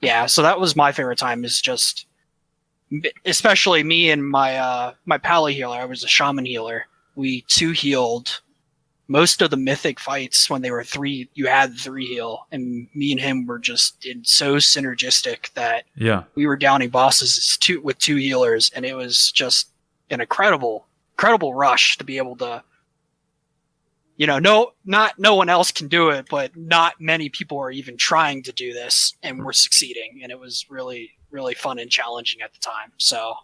Yeah, so that was my favorite time. Is just, especially me and my pally healer. I was a shaman healer. We two healed most of the mythic fights when they were three. You had three heal, and me and him were just so synergistic that we were downing bosses with two healers, and it was just an incredible rush to be able to. No one else can do it, but not many people are even trying to do this, and we're succeeding, and it was really, really fun and challenging at the time. So,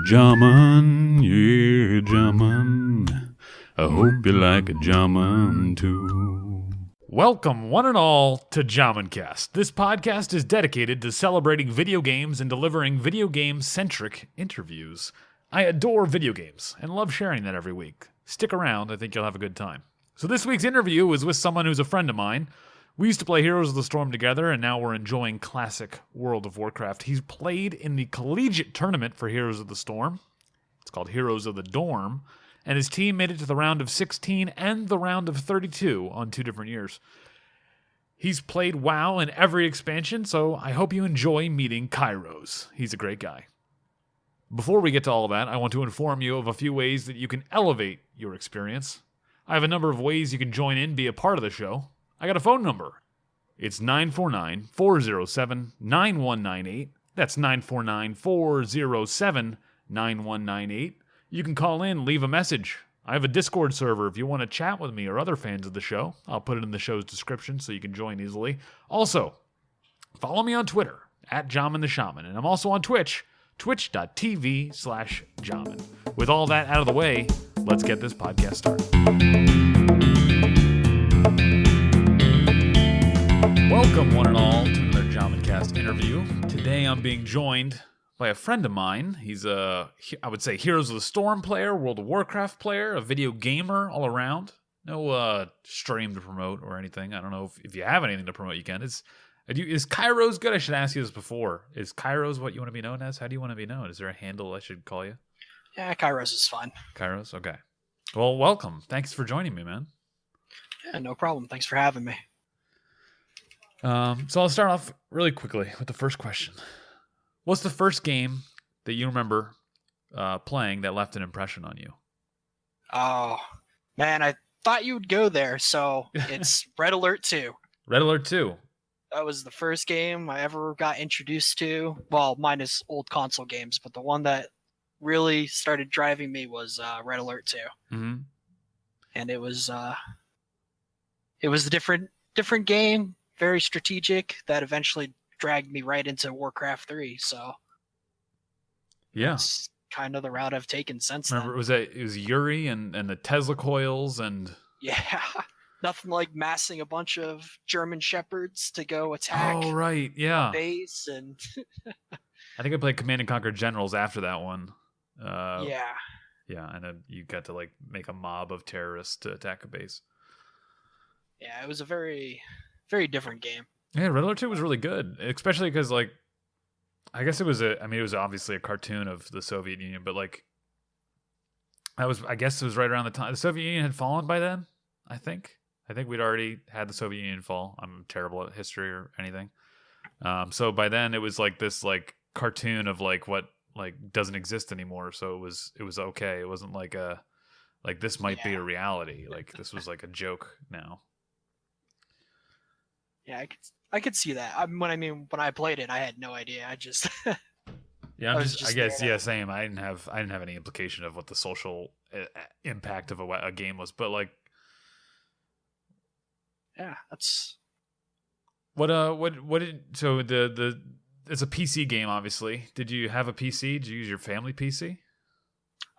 Jaman, yeah, Jaman. I hope you like a Jaman too. Welcome, one and all, to JhamanCast. This podcast is dedicated to celebrating video games and delivering video game-centric interviews. I adore video games and love sharing that every week. Stick around, I think you'll have a good time. So this week's interview is with someone who's a friend of mine. We used to play Heroes of the Storm together, and now we're enjoying classic World of Warcraft. He's played in the collegiate tournament for Heroes of the Storm. It's called Heroes of the Dorm. And his team made it to the round of 16 and the round of 32 on 2 different years. He's played WoW in every expansion, so I hope you enjoy meeting Kirose. He's a great guy. Before we get to all of that, I want to inform you of a few ways that you can elevate your experience. I have a number of ways you can join in, be a part of the show. I got a phone number. It's 949-407-9198. That's 949-407-9198. You can call in, leave a message. I have a Discord server if you want to chat with me or other fans of the show. I'll put it in the show's description so you can join easily. Also, follow me on Twitter, @JhamanTheShaman. And I'm also on Twitch, twitch.tv/Jaman. With all that out of the way, let's get this podcast started. Welcome, one and all, to another JhamanCast interview. Today I'm being joined by a friend of mine. He's I would say, Heroes of the Storm player, World of Warcraft player, a video gamer all around. No stream to promote or anything. I don't know if you have anything to promote, you can. Is Kirose good? I should ask you this before. Is Kirose what you want to be known as? How do you want to be known? Is there a handle I should call you? Yeah, Kirose is fine. Kirose? Okay. Well, welcome. Thanks for joining me, man. Yeah, no problem. Thanks for having me. So I'll start off really quickly with the first question. What's the first game that you remember playing that left an impression on you? Oh, man, I thought you would go there, so it's Red Alert 2. Red Alert 2. That was the first game I ever got introduced to. Well, minus old console games, but the one that really started driving me was Red Alert 2. Mm-hmm. And it was a different game, very strategic, that eventually dragged me right into Warcraft 3. So yeah, it's kind of the route I've taken since then. It was Yuri and the Tesla coils and yeah, nothing like massing a bunch of German shepherds to go attack. Oh right, yeah. Base and I think I played Command & Conquer Generals after that one. Yeah, and then you got to like make a mob of terrorists to attack a base. Yeah, it was a very, very different game. Yeah, Red Alert 2 was really good, especially because, like, I guess it was obviously a cartoon of the Soviet Union, but, like, I guess it was right around the time. The Soviet Union had fallen by then, I think. I think we'd already had the Soviet Union fall. I'm terrible at history or anything. So by then, it was, like, this, like, cartoon of, like, what, like, doesn't exist anymore, so it was okay. It wasn't like this might be a reality. Like, this was, like, a joke now. Yeah, I could see that. When I played it, I had no idea. I just yeah, I guess same. I didn't have any implication of what the social impact of a game was, but like, yeah, that's what did so the it's a PC game, obviously. Did you have a PC? Did you use your family PC?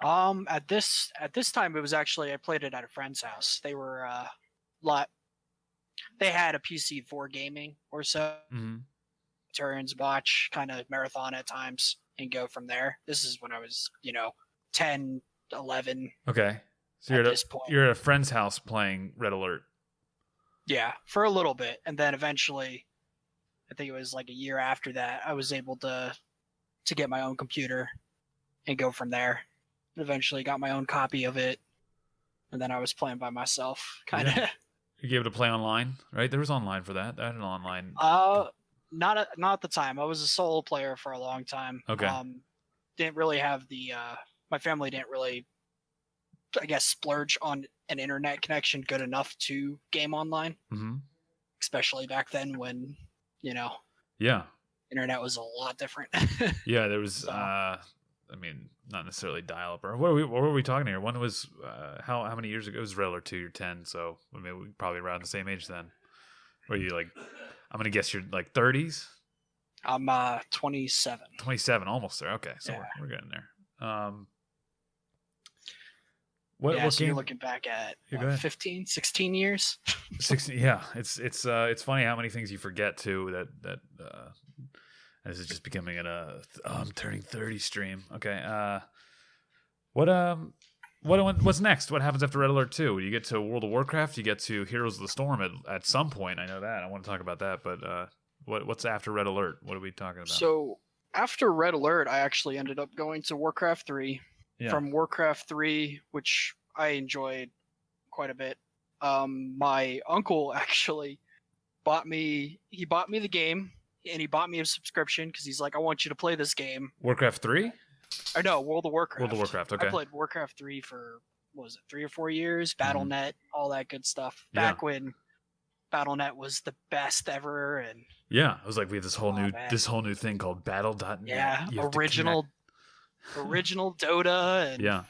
At this time, it was actually I played it at a friend's house. They were They had a PC for gaming or so. Mm-hmm. Turns, watch, kind of marathon at times, and go from there. This is when I was, 10, 11. Okay. So you're at a friend's house playing Red Alert. Yeah, for a little bit. And then eventually, I think it was like a year after that, I was able to get my own computer and go from there. And eventually got my own copy of it. And then I was playing by myself, kind of. Yeah. You able to play online, right? There was online for that. I had an online. Not at the time. I was a solo player for a long time. Okay. Didn't really have the my family didn't really, I guess, splurge on an internet connection good enough to game online, Mm-hmm. especially back then when Yeah. internet was a lot different. Yeah, there was. So- I mean, not necessarily dial-up. Or what were we talking here? When was how many years ago? It was Red Alert 2. You're 10, so I mean, we probably around the same age then. Were you like? I'm gonna guess you're like 30s. I'm 27. 27, almost there. Okay, so Yeah. we're getting there. So What you're game? looking back at Yeah, go ahead. 15, 16 years. 16. Yeah, it's funny how many things you forget too. That this is just becoming I'm turning 30 stream. Okay. What's next? What happens after Red Alert 2? You get to World of Warcraft. You get to Heroes of the Storm at some point. I know that. I want to talk about that. But what's after Red Alert? What are we talking about? So after Red Alert, I actually ended up going to Warcraft 3. Yeah. From Warcraft 3, which I enjoyed quite a bit. My uncle actually bought me the game, and he bought me a subscription because he's like, I want you to play this game. Warcraft 3? Or no, World of Warcraft. World of Warcraft, okay. I played Warcraft 3 for, what was it, 3 or 4 years? Battle.net, all that good stuff. Yeah. Back when Battle.net was the best ever, and Yeah, it was like we have this whole man. new thing called Battle.net. yeah, You have to original Dota, and Yeah.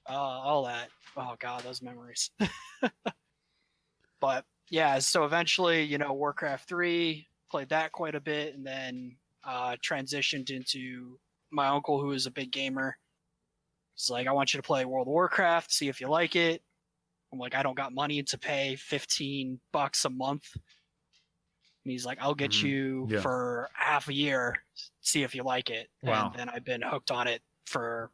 all that. Oh god, those memories. But yeah, so eventually, Warcraft 3, played that quite a bit, and then transitioned into my uncle, who is a big gamer. He's like, I want you to play World of Warcraft, see if you like it. I'm like, I don't got money to pay $15 a month. And he's like, I'll get you Yeah. for half a year, see if you like it. Wow. And then I've been hooked on it for,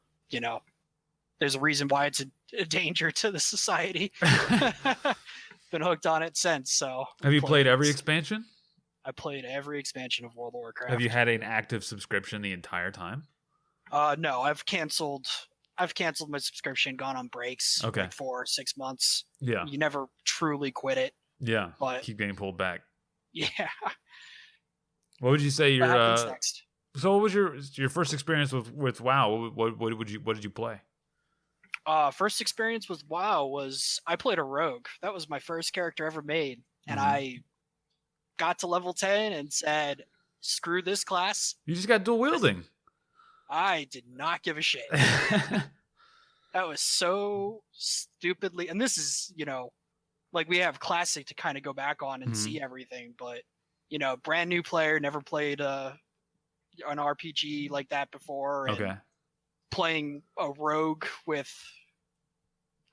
there's a reason why it's a danger to the society. Been hooked on it since. So Have you played every it. expansion? I played every expansion of World of Warcraft. Have you had an active subscription the entire time? No, I've canceled my subscription, gone on breaks, Okay. like 4 or 6 months. Yeah. You never truly quit it. Yeah. But- Keep getting pulled back. Yeah. What would you say What your happens next? So what was your first experience with WoW? What did you play? First experience with WoW was I played a rogue. That was my first character ever made. And I got to level 10 and said, screw this class. You just got dual wielding. I did not give a shit. That was so stupidly, and this is, like we have Classic to kind of go back on and see everything, but, brand new player, never played an RPG like that before. And Okay. playing a rogue with,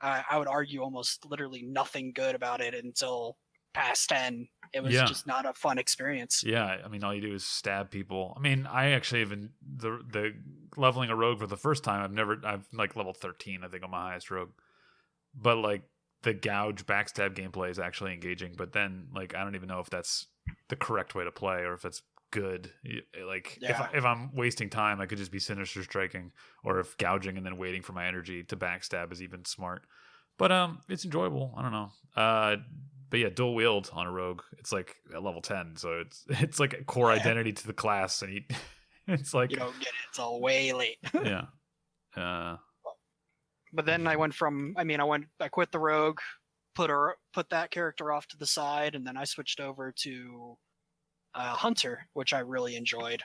I would argue, almost literally nothing good about it until past 10. It was just not a fun experience. Yeah, I mean, all you do is stab people. I mean, I actually even the leveling a rogue for the first time. I've like level 13, I think, on my highest rogue. But like the gouge backstab gameplay is actually engaging. But then, like, I don't even know if that's the correct way to play or if it's good. Like, if I'm wasting time, I could just be sinister striking, or if gouging and then waiting for my energy to backstab is even smart. But it's enjoyable. I don't know. But yeah, dual wield on a rogue, it's like at level 10, so it's like a core identity to the class, and it's like You don't get it. It's all way late. yeah. But then I went from, I quit the rogue, put that character off to the side, and then I switched over to Hunter, which I really enjoyed.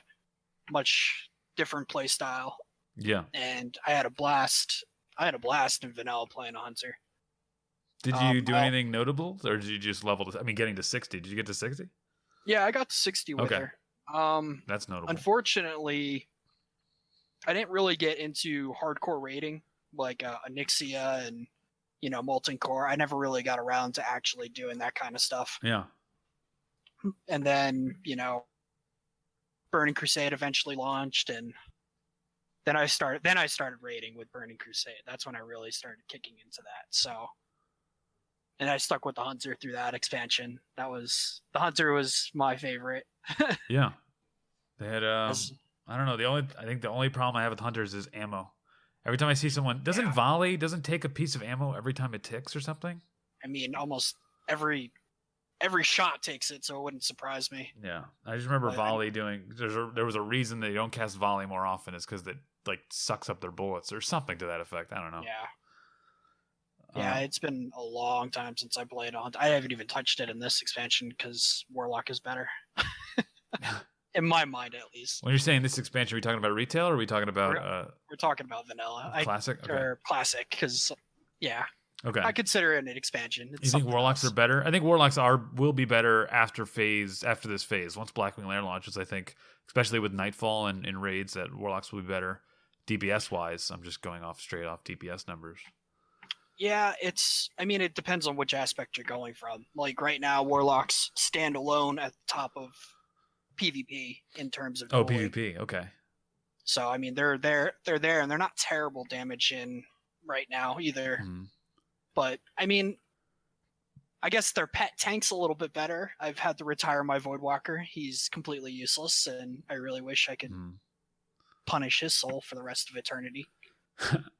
Much different play style, Yeah. and I had a blast. In vanilla playing a Hunter. Did you do anything notable, or did you just level to? I mean, getting to 60. Did you get to 60? Yeah, I got to 60 with Okay. her. That's notable. Unfortunately, I didn't really get into hardcore raiding like Onyxia and Molten Core. I never really got around to actually doing that kind of stuff. Yeah. And then Burning Crusade eventually launched, and then I started raiding with Burning Crusade. That's when I really started kicking into that. So, and I stuck with the Hunter through that expansion. The Hunter was my favorite. Yeah. They had I don't know, I think the only problem I have with Hunters is ammo. Every time I see someone, doesn't volley take a piece of ammo every time it ticks or something? I mean, almost every every shot takes it, so it wouldn't surprise me. Yeah, I just remember But volley doing. There was a reason they don't cast volley more often. Is because it like sucks up their bullets or something to that effect. I don't know. Yeah. Yeah, it's been a long time since I played on. I haven't even touched it in this expansion because Warlock is better. In my mind, at least. When you're saying this expansion, are we talking about retail or are we talking about We're talking about vanilla. classic? Okay. Or classic, because, yeah. Okay. I consider it an expansion. It's You think something Warlocks else. are better? I think Warlocks will be better after this phase. Once Blackwing Lair launches, I think, especially with Nightfall and in raids, that Warlocks will be better. DPS wise, I'm just going straight off DPS numbers. Yeah, it depends on which aspect you're going from. Like, right now, Warlocks stand alone at the top of PvP in terms of dueling. PvP, okay. So, they're there, and they're not terrible damage in right now either. Mm-hmm. But, I guess their pet tank's a little bit better. I've had to retire my Voidwalker. He's completely useless, and I really wish I could punish his soul for the rest of eternity.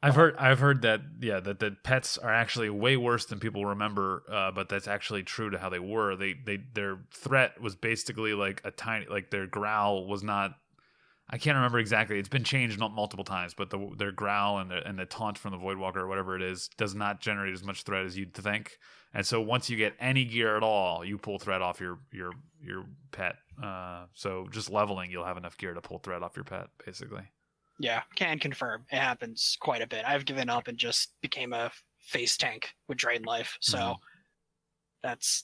I've heard that that the pets are actually way worse than people remember, but that's actually true to how they were. Their threat was basically like their growl was not. I can't remember exactly. It's been changed multiple times, but their growl and the taunt from the Voidwalker or whatever it is does not generate as much threat as you'd think. And so once you get any gear at all, you pull threat off your pet. So just leveling, you'll have enough gear to pull threat off your pet, basically. Yeah, can confirm. It happens quite a bit. I've given up and just became a face tank with Drain Life. So that's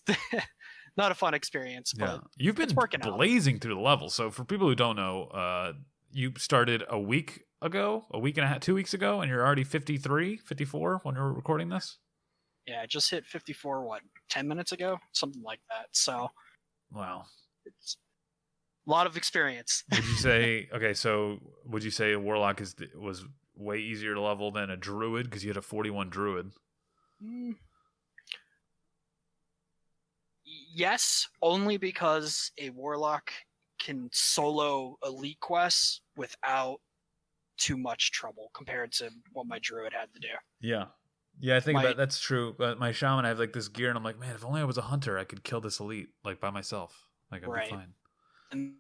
not a fun experience, but you've been blazing through the levels. So for people who don't know, you started a week and a half, 2 weeks ago, and you're already 53, 54 when we're recording this? Yeah, I just hit 54, 10 minutes ago? Something like that. So, wow. It's a lot of experience. Would you say, would you say a Warlock was way easier to level than a Druid because you had a 41 Druid? Yes, only because a Warlock can solo elite quests without too much trouble compared to what my Druid had to do. Yeah. Yeah, I think that's true. But my Shaman, I have like this gear, and I'm like, man, if only I was a hunter, I could kill this elite like by myself. Like I'd be fine. And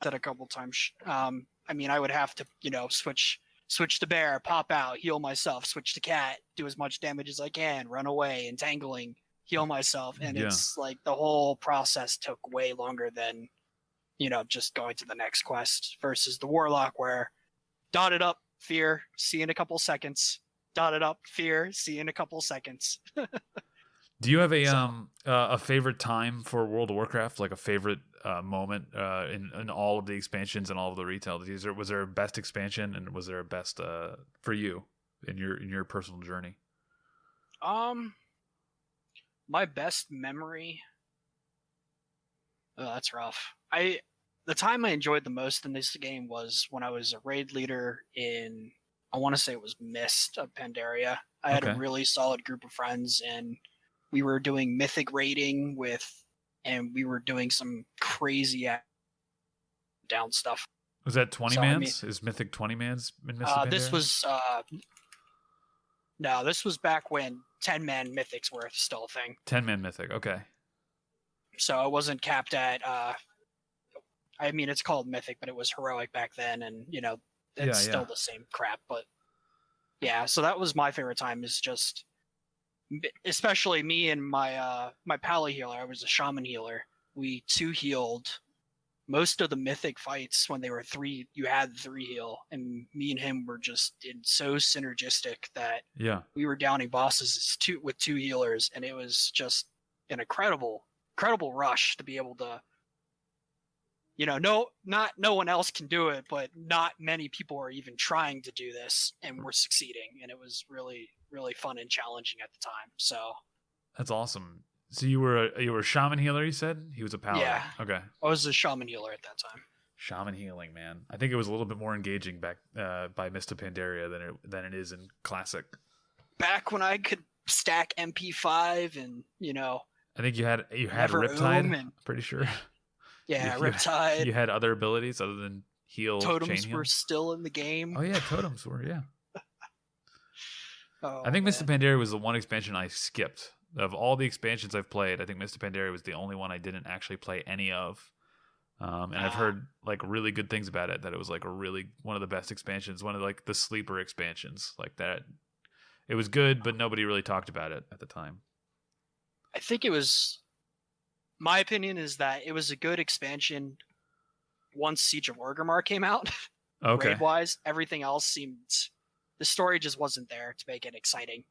that a couple times. I would have to, switch to bear, pop out, heal myself, switch to cat, do as much damage as I can, run away, entangling, heal myself, and it's like the whole process took way longer than, just going to the next quest versus the Warlock where dotted up, fear, see in a couple seconds, dotted up, fear, see in a couple seconds. Do you have a favorite time for World of Warcraft, like a favorite moment in all of the expansions and all of the retail? Was there a best expansion, and was there a best for you in your personal journey? My best memory. Oh, that's rough. The time I enjoyed the most in this game was when I was a raid leader in, I want to say it was Mist of Pandaria. I had a really solid group of friends, and we were doing mythic raiding and we were doing some crazy down stuff. Was that 20 mans? Is Mythic 20 mans in Mist of Pandaria? This was no, this was back when 10-man mythics were still a thing. 10-man mythic, okay. So it wasn't capped at it's called mythic, but it was heroic back then, and it's still the same crap. But yeah, so that was my favorite time, is just especially me and my my pally healer. I was a shaman healer. We 2-healed most of the mythic fights when they were 3. You had 3 heal, and me and him were just so synergistic that we were downing bosses with 2 healers, and it was just an incredible rush to be able to. No one else can do it, but not many people are even trying to do this, and we're succeeding, and it was really, really fun and challenging at the time. So that's awesome. So you were a shaman healer, you said? He was a paladin. Yeah. Okay. I was a shaman healer at that time. Shaman healing, man. I think it was a little bit more engaging back by Mist of Pandaria than it is in Classic. Back when I could stack MP5 and I think you had Riptide. I'm pretty sure. Yeah, Riptide. You had other abilities other than heal. Totems chain heal? were still in the game. Oh yeah, totems were, yeah. I think Mist of Pandaria was the one expansion I skipped Of all the expansions I've played, I think Mists of Pandaria was the only one I didn't actually play any of. And I've heard like really good things about it. That it was like one of the best expansions, one of like the sleeper expansions, like that. It was good, but nobody really talked about it at the time. I think it was. My opinion is that it was a good expansion once Siege of Orgrimmar came out. Okay. Raid wise, everything else seemed. The story just wasn't there to make it exciting.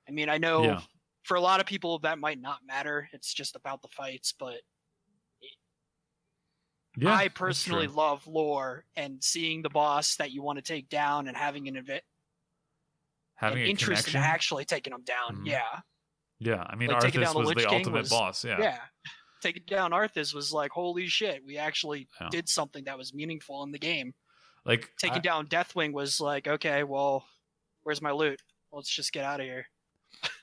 I mean, I know for a lot of people that might not matter. It's just about the fights, but I personally love lore and seeing the boss that you want to take down and having an interest in actually taking them down. Mm-hmm. Yeah. Yeah, I mean, like, Arthas was the ultimate boss. Yeah. Taking down Arthas was like, holy shit, we actually did something that was meaningful in the game. Like taking down Deathwing was like, okay, well, where's my loot? Let's just get out of here.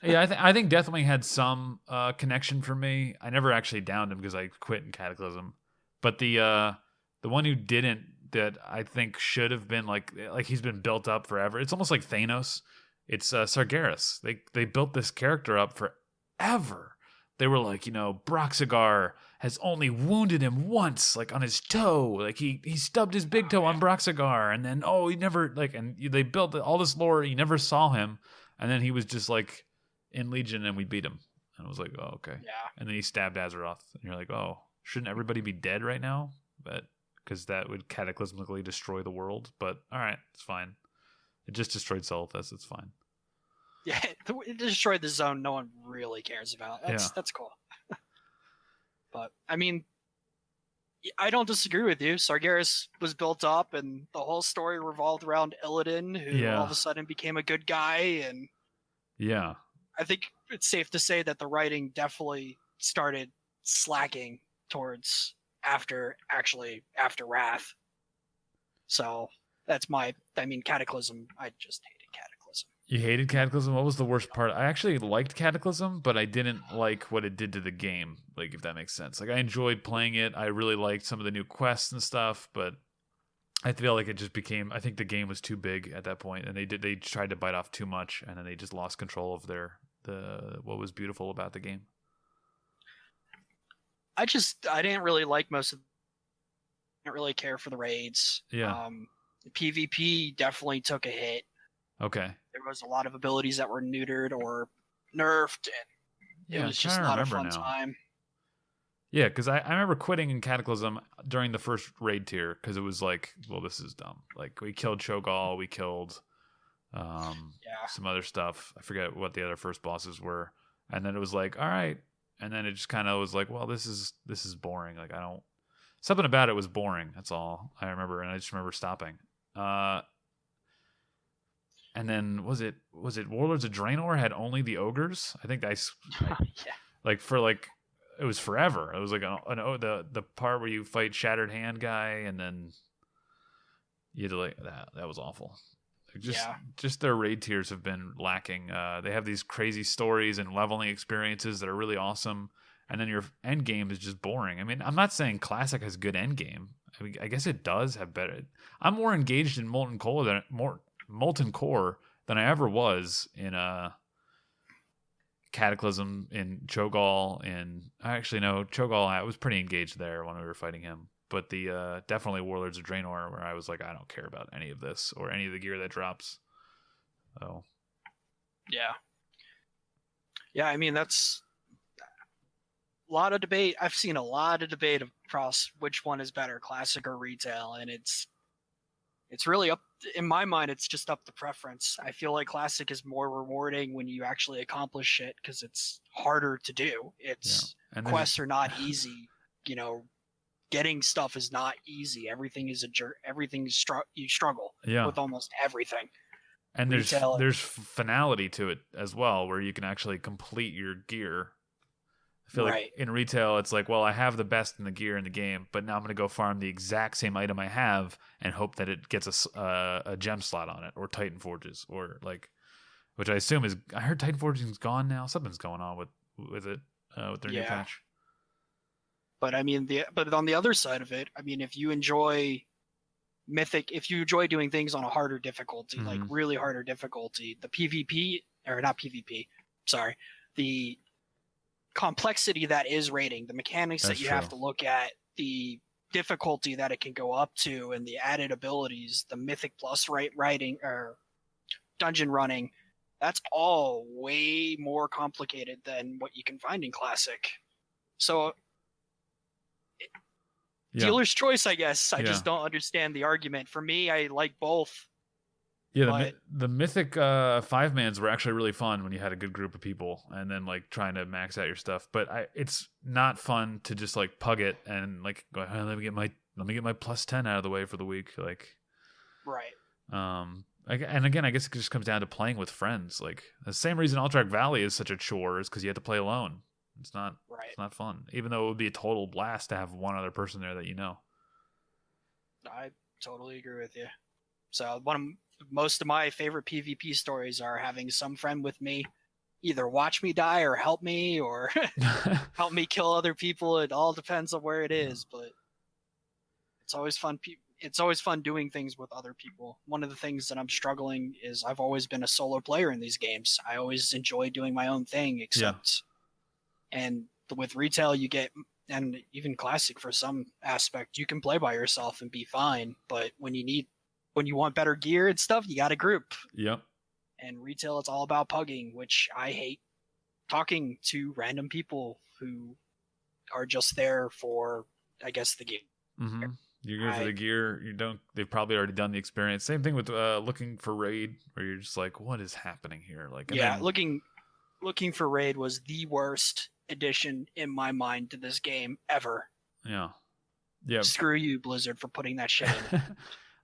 Yeah, I think Deathwing had some connection for me. I never actually downed him because I quit in Cataclysm. But the one who didn't, that I think should have been like he's been built up forever. It's almost like Thanos. It's Sargeras. They built this character up forever. They were like, Broxigar has only wounded him once, like on his toe. Like he stubbed his big toe on Broxigar, and then he never and they built all this lore. You never saw him, and then he was just like in Legion, and we beat him. And I was like, oh, okay. Yeah. And then he stabbed Azeroth, and you're like, oh, shouldn't everybody be dead right now? But because that would cataclysmically destroy the world. But all right, it's fine. It just destroyed Solithus. It's fine. Yeah, it destroyed the zone no one really cares about. That's cool. But, I mean, I don't disagree with you. Sargeras was built up, and the whole story revolved around Illidan, who all of a sudden became a good guy. And yeah, I think it's safe to say that the writing definitely started slacking towards after Wrath. So that's Cataclysm. I just hated Cataclysm. You hated Cataclysm? What was the worst part? I actually liked Cataclysm, but I didn't like what it did to the game, like, if that makes sense. Like, I enjoyed playing it. I really liked some of the new quests and stuff, but I feel like it just became, I think the game was too big at that point, and they tried to bite off too much, and then they just lost control of what was beautiful about the game. I didn't really like I didn't really care for the raids. Yeah. The PvP definitely took a hit. Okay. There was a lot of abilities that were neutered or nerfed, and it was just not a fun time. Yeah, because I remember quitting in Cataclysm during the first raid tier, because it was like, well, this is dumb. Like, we killed Cho'Gall, we killed some other stuff. I forget what the other first bosses were. And then it was like, all right. And then it just kind of was like, well, this is boring. Like, something about it was boring. That's all I remember. And I just remember stopping. And then was it Warlords of Draenor had only the ogres? I think it was forever. It was like the part where you fight Shattered Hand guy, and then you had to like that. That was awful. Just their raid tiers have been lacking. They have these crazy stories and leveling experiences that are really awesome, and then your end game is just boring. I mean, I'm not saying Classic has good end game. I mean, I guess it does have better. I'm more engaged in Molten Core than I ever was in Cataclysm, in Cho'Gall, and Cho'Gall, I was pretty engaged there when we were fighting him. But the definitely Warlords of Draenor, where I was like, I don't care about any of this or any of the gear that drops. Oh. Yeah, I mean, that's a lot of debate. I've seen a lot of debate across which one is better, Classic or Retail, and it's really up, in my mind, it's just up to preference. I feel like Classic is more rewarding when you actually accomplish it, because it's harder to do. Quests are not easy. Getting stuff is not easy. Everything is you struggle with almost everything. And there's finality to it as well, where you can actually complete your gear. I feel like in Retail, it's like, well, I have the best in the gear in the game, but now I'm going to go farm the exact same item I have and hope that it gets a gem slot on it, or Titan Forges, or like, which I assume is, I heard Titan Forges is gone now. Something's going on with it, with their new patch. But I mean, but on the other side of it, I mean, if you enjoy Mythic, if you enjoy doing things on a harder difficulty, like really harder difficulty, the PvP, or not PvP, sorry, the complexity that is raiding, the mechanics That's that you true. have to look at, the difficulty that it can go up to, and the added abilities, the Mythic Plus writing or dungeon running, that's all way more complicated than what you can find in Classic. So, dealer's choice, I guess. I just don't understand the argument. For me, I like both. Yeah, the Mythic 5-mans were actually really fun when you had a good group of people and then like trying to max out your stuff. But it's not fun to just like pug it and like go, oh, let me get my plus 10 out of the way for the week. Like, right. And again, I guess it just comes down to playing with friends. Like the same reason Alterac Valley is such a chore is because you have to play alone. It's not fun, even though it would be a total blast to have one other person there that you know. I totally agree with you. So most of my favorite PvP stories are having some friend with me either watch me die or help me or help me kill other people. It all depends on where it is, but it's always fun. It's always fun doing things with other people. One of the things that I'm struggling is I've always been a solo player in these games. I always enjoy doing my own thing, and with retail you get, and even Classic for some aspect, you can play by yourself and be fine. But when you want better gear and stuff, you got a group. Yep. And retail, it's all about pugging, which I hate. Talking to random people who are just there for, I guess, the game. Mm-hmm. You're good for the gear. They've probably already done the experience. Same thing with looking for raid, where you're just like, what is happening here? Like, looking for raid was the worst addition in my mind to this game ever. Yeah. Screw you, Blizzard, for putting that shit in.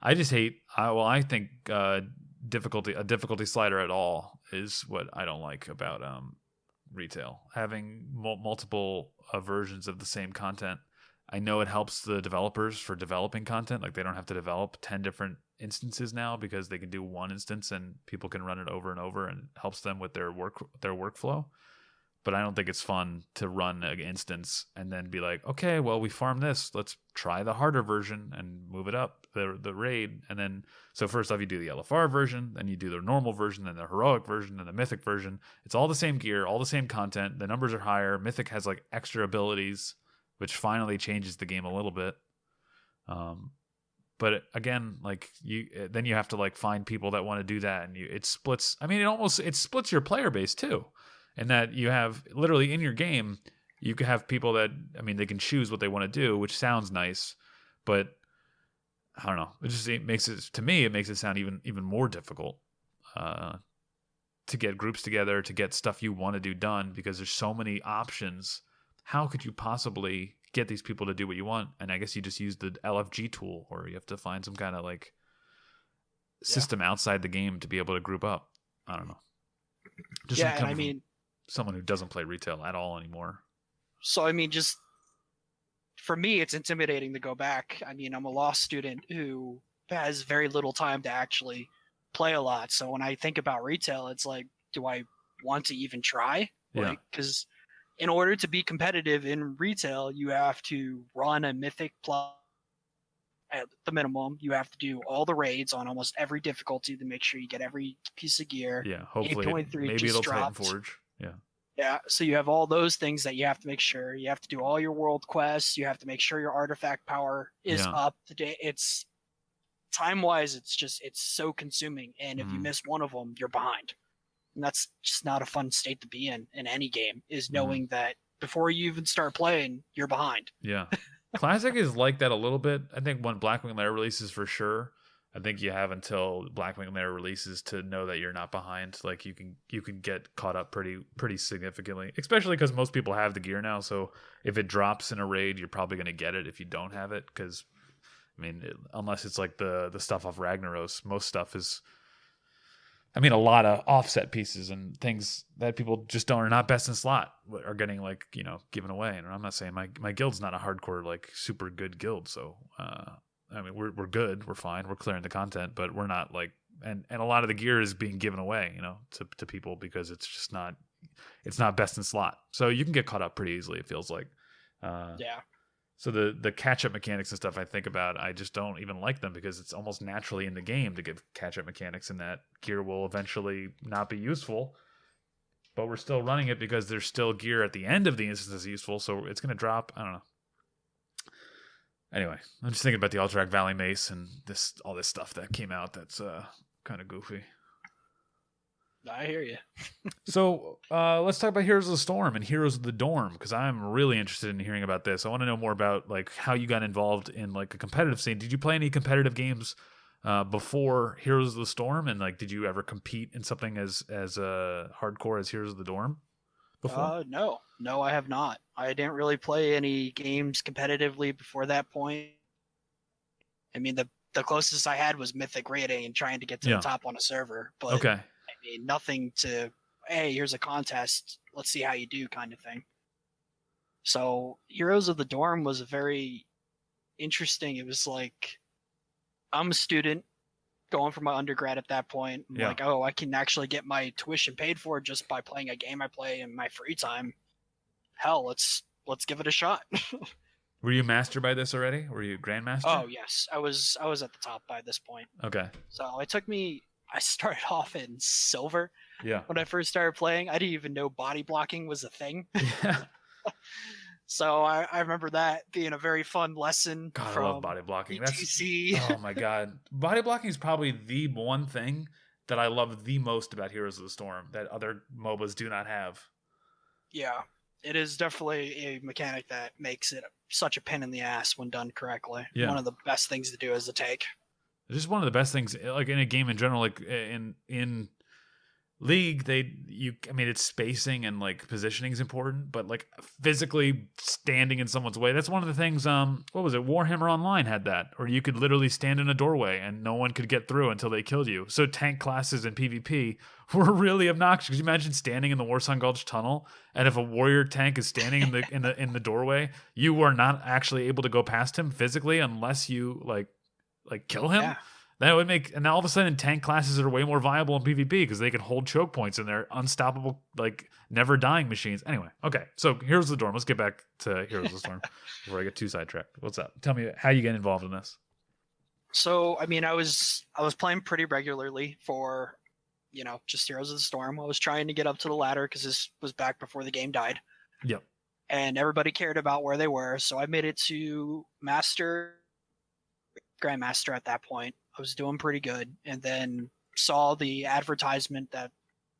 I just hate. I think a difficulty slider at all is what I don't like about retail. Having multiple versions of the same content. I know it helps the developers for developing content. Like they don't have to develop 10 different instances now because they can do one instance and people can run it over and over, and it helps them with their workflow. But I don't think it's fun to run an instance and then be like, okay, well, we farmed this. Let's try the harder version and move it up the raid. And then, so first off, you do the LFR version, then you do the normal version, then the heroic version, then the mythic version. It's all the same gear, all the same content. The numbers are higher. Mythic has like extra abilities, which finally changes the game a little bit. But again, like then you have to like find people that want to do that, and it splits. I mean, it splits your player base too. And that you have literally in your game, you can have people that, I mean, they can choose what they want to do, which sounds nice, but I don't know. It makes it sound even more difficult to get groups together, to get stuff you want to do done, because there's so many options. How could you possibly get these people to do what you want? And I guess you just use the LFG tool, or you have to find some kind of like system outside the game to be able to group up. I don't know. Someone who doesn't play retail at all anymore. So, I mean, just for me, it's intimidating to go back. I mean, I'm a law student who has very little time to actually play a lot. So when I think about retail, it's like, do I want to even try? Yeah. Because in order to be competitive in retail, you have to run a Mythic Plus at the minimum. You have to do all the raids on almost every difficulty to make sure you get every piece of gear. Yeah, hopefully maybe it'll Titan Forge. Yeah. Yeah, so you have all those things that you have to make sure. You have to do all your world quests. You have to make sure your artifact power is up to date. It's time-wise, it's so consuming. And if you miss one of them, you're behind. And that's just not a fun state to be in any game, is knowing that before you even start playing, you're behind. Yeah. Classic is like that a little bit. I think when Blackwing Lair releases, for sure. I think you have until Blackwing Lair releases to know that you're not behind. Like you can get caught up pretty significantly, especially because most people have the gear now. So if it drops in a raid, you're probably going to get it if you don't have it. Because I mean, unless it's like the stuff off Ragnaros, most stuff is. I mean, a lot of offset pieces and things that people just are not best in slot are getting like, given away. And I'm not saying my guild's not a hardcore, like super good guild. So, I mean, we're good. We're fine. We're clearing the content, but we're not like, and a lot of the gear is being given away, to people because it's just not best in slot. So you can get caught up pretty easily. It feels like, yeah. So the catch-up mechanics and stuff I think about, I just don't even like them because it's almost naturally in the game to get catch-up mechanics, and that gear will eventually not be useful. but we're still running it because there's still gear at the end of the instance that's useful, so it's going to drop. I don't know. Anyway, I'm just thinking about the Alterac Valley Mace and all this stuff that came out that's kind of goofy. I hear you. So let's talk about Heroes of the Storm and Heroes of the Dorm, because I'm really interested in hearing about this. I want to know more about like how you got involved in like a competitive scene. Did you play any competitive games before Heroes of the Storm, and like did you ever compete in something as hardcore as Heroes of the Dorm before? No, I have not. I didn't really play any games competitively before that point. I mean, the closest I had was Mythic rating and trying to get to the top on a server, but okay. I mean, nothing to, hey, here's a contest, let's see how you do kind of thing. So Heroes of the Dorm was very interesting. It was like, I'm a student going for my undergrad at that point. I'm like, oh, I can actually get my tuition paid for just by playing a game I play in my free time. Hell, let's give it a shot. Were you master by this already? Were you grandmaster? Oh yes, I was at the top by this point. Okay. So I started off in silver. Yeah. When I first started playing, I didn't even know body blocking was a thing. Yeah. So I remember that being a very fun lesson. God, from I love body blocking. ETC. Oh my god, body blocking is probably the one thing that I love the most about Heroes of the Storm that other MOBAs do not have. Yeah, it is definitely a mechanic that makes it such a pain in the ass when done correctly. Yeah. One of the best things to do as a take. It's just one of the best things, like in a game in general, like in League, it's spacing and like positioning is important, but like physically standing in someone's way, that's one of the things. What was it? Warhammer Online had that, or you could literally stand in a doorway and no one could get through until they killed you. So tank classes in PvP were really obnoxious. Could you imagine standing in the Warsong Gulch tunnel, and if a warrior tank is standing in the doorway, you are not actually able to go past him physically unless you like kill him? Yeah. That would make, and all of a sudden tank classes are way more viable in PvP because they can hold choke points and they're unstoppable, like never dying machines. Anyway, okay, so Heroes of the Dorm. Let's get back to Heroes of the Storm before I get too sidetracked. What's up? Tell me how you get involved in this. So I mean, I was playing pretty regularly for, just Heroes of the Storm. I was trying to get up to the ladder because this was back before the game died. Yep. And everybody cared about where they were, so I made it to Grandmaster at that point. I was doing pretty good, and then saw the advertisement that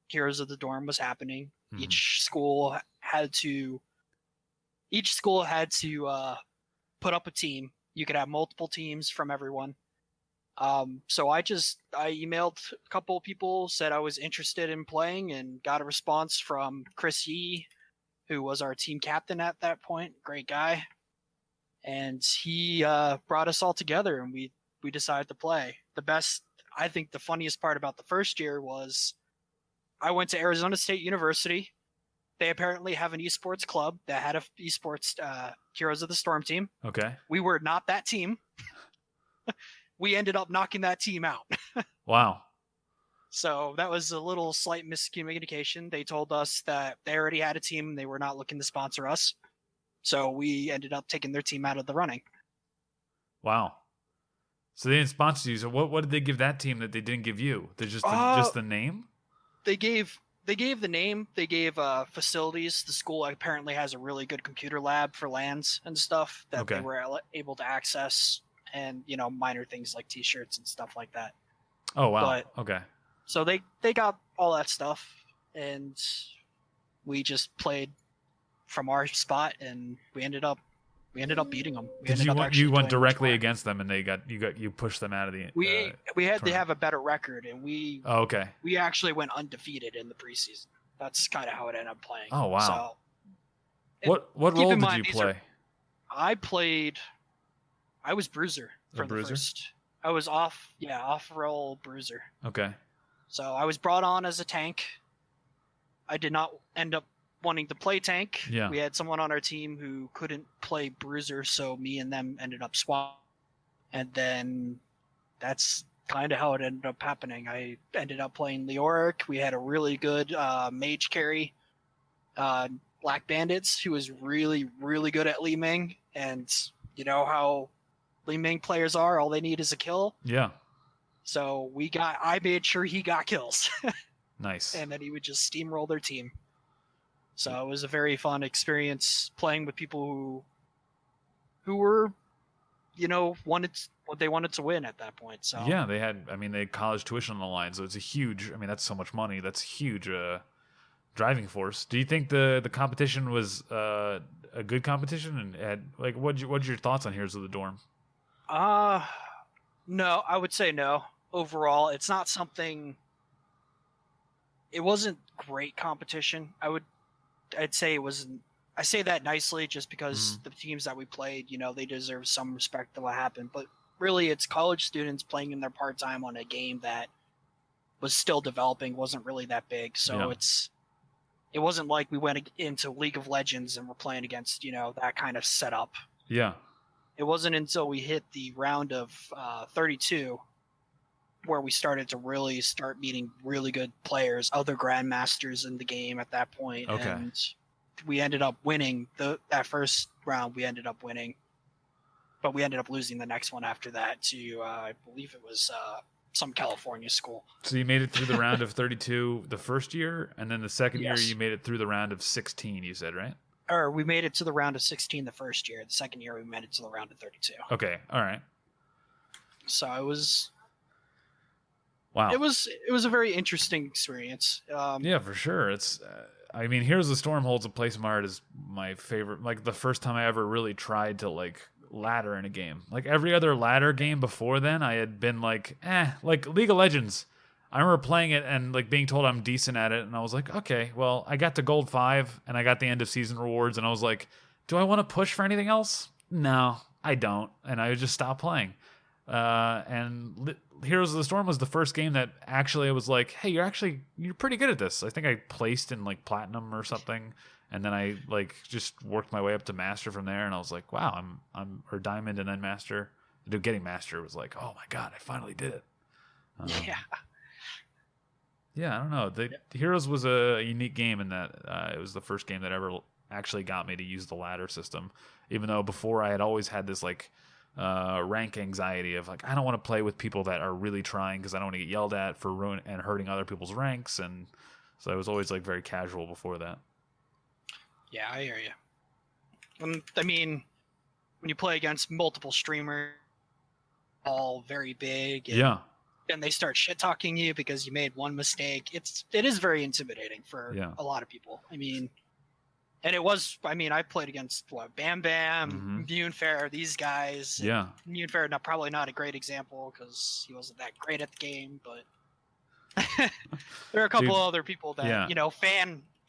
Heroes of the Dorm was happening. Mm-hmm. Each school had to put up a team. You could have multiple teams from everyone. So I emailed a couple of people, said I was interested in playing, and got a response from Chris Yee, who was our team captain at that point. Great guy. And he brought us all together, and we decided to play. I think the funniest part about the first year was I went to Arizona State University. They apparently have an esports club that had a esports Heroes of the Storm team. Okay. We were not that team. We ended up knocking that team out. Wow. So that was a little slight miscommunication. They told us that they already had a team and they were not looking to sponsor us. So we ended up taking their team out of the running. Wow. So they didn't sponsor you. So what did they give that team that they didn't give you? They just the name? They gave the name. They gave facilities. The school apparently has a really good computer lab for LANs and stuff that they were able to access, and minor things like T-shirts and stuff like that. Oh wow. Okay. So they got all that stuff, and we just played from our spot, and we ended up beating them. You went directly against them, and you pushed them out of the. We had to have a better record, and we. Oh, okay. We actually went undefeated in the preseason. That's kind of how it ended up playing. Oh wow. So, what role did you play? I was bruiser for the first. I was off role bruiser. Okay. So I was brought on as a tank. I did not end up wanting to play tank. Yeah. We had someone on our team who couldn't play bruiser, so me and them ended up swapping. And then that's kind of how it ended up happening. I ended up playing Leoric. We had a really good mage carry, Black Bandits, who was really, really good at Li Ming. And you know how Li Ming players are, all they need is a kill. Yeah. So I made sure he got kills. Nice. And then he would just steamroll their team. So it was a very fun experience playing with people who were, wanted what they wanted to win at that point. So Yeah, they had college tuition on the line, so it's a huge. That's so much money. That's huge driving force. Do you think the competition was a good competition? And what's your thoughts on Heroes of the Dorm? No, I would say no. Overall, it's not something. It wasn't great competition. I'd say it wasn't. I say that nicely just because the teams that we played, they deserve some respect to what happened. But really, it's college students playing in their part-time on a game that was still developing, wasn't really that big. So it wasn't like we went into League of Legends and we're playing against, that kind of setup. Yeah. It wasn't until we hit the round of 32 where we started to really start meeting really good players, other grandmasters in the game at that point. Okay. And we ended up winning that first round. We ended up winning, but we ended up losing the next one after that to I believe it was some California school. So you made it through the round of 32 the first year, and then the second year you made it through the round of 16. You said, right? Or we made it to the round of 16 the first year. The second year we made it to the round of 32. Okay, all right. So it was. Wow. It was a very interesting experience. Yeah, for sure. It's. Heroes of the Storm holds a place in my heart as my favorite. Like the first time I ever really tried to ladder in a game. Like every other ladder game before then, I had been like League of Legends. I remember playing it and being told I'm decent at it, and I was like, okay, well, I got to Gold 5 and I got the end of season rewards, and I was like, do I want to push for anything else? No, I don't, and I would just stop playing. And Heroes of the Storm was the first game that actually I was like, hey, you're pretty good at this. I think I placed in platinum or something, and then I just worked my way up to master from there, and I was like, wow, I'm or diamond and then master. Getting master was like, oh my god, I finally did it. Yeah, I don't know. The Heroes was a unique game in that it was the first game that ever actually got me to use the ladder system, even though before I had always had this rank anxiety of I don't want to play with people that are really trying because I don't want to get yelled at for and hurting other people's ranks, and so I was always very casual before that. Yeah, I hear you. When you play against multiple streamers, all very big, and they start shit talking you because you made one mistake, it is very intimidating for a lot of people. And it was, I played against Bam Bam, Munefair, these guys. Yeah. Munefair, probably not a great example because he wasn't that great at the game, but there are a couple other people that,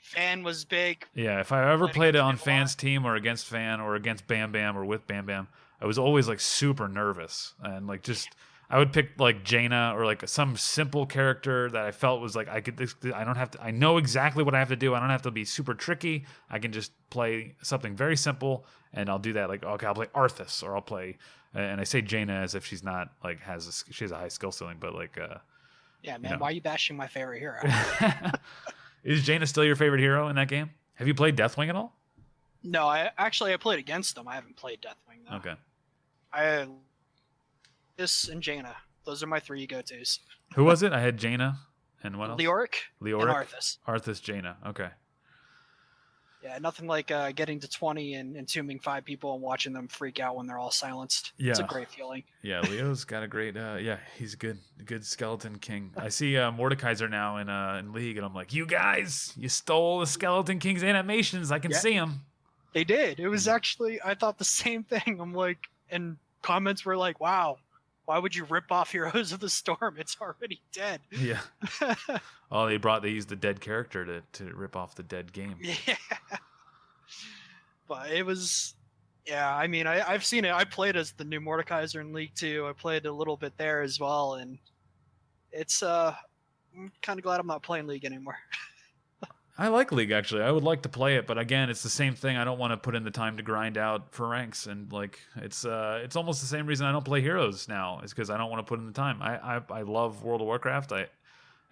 Fan was big. Yeah, if I ever played it on Fan's team or against Fan or against Bam Bam or with Bam Bam, I was always super nervous and I would pick Jaina or some simple character that I felt was I don't have to. I know exactly what I have to do. I don't have to be super tricky. I can just play something very simple, and I'll do that. Okay, I'll play Arthas, or I'll play. And I say Jaina as if she's not she has a high skill ceiling, but yeah, man, why are you bashing my favorite hero? Is Jaina still your favorite hero in that game? Have you played Deathwing at all? No, I played against them. I haven't played Deathwing though. Okay. This and Jaina. Those are my three go-tos. Who was it? I had Jaina and what else? Leoric and Arthas. Arthas, Jaina. Okay. Yeah, nothing like getting to 20 and entombing 5 people and watching them freak out when they're all silenced. Yeah. It's a great feeling. Yeah, Leo's got a great he's a good skeleton king. I see Mordekaiser now in League, and I'm like, you guys, you stole the Skeleton King's animations. I can see them. They did. It was actually, I thought the same thing. I'm like, and comments were like, wow, why would you rip off Heroes of the Storm? It's already dead. Yeah. They used the dead character to rip off the dead game. Yeah. But it was, I've seen it. I played as the new Mordekaiser in League 2. I played a little bit there as well, and it's I'm kind of glad I'm not playing League anymore. I like League, actually. I would like to play it, but again, it's the same thing. I don't want to put in the time to grind out for ranks, and it's almost the same reason I don't play Heroes now, is because I don't want to put in the time. I love World of Warcraft,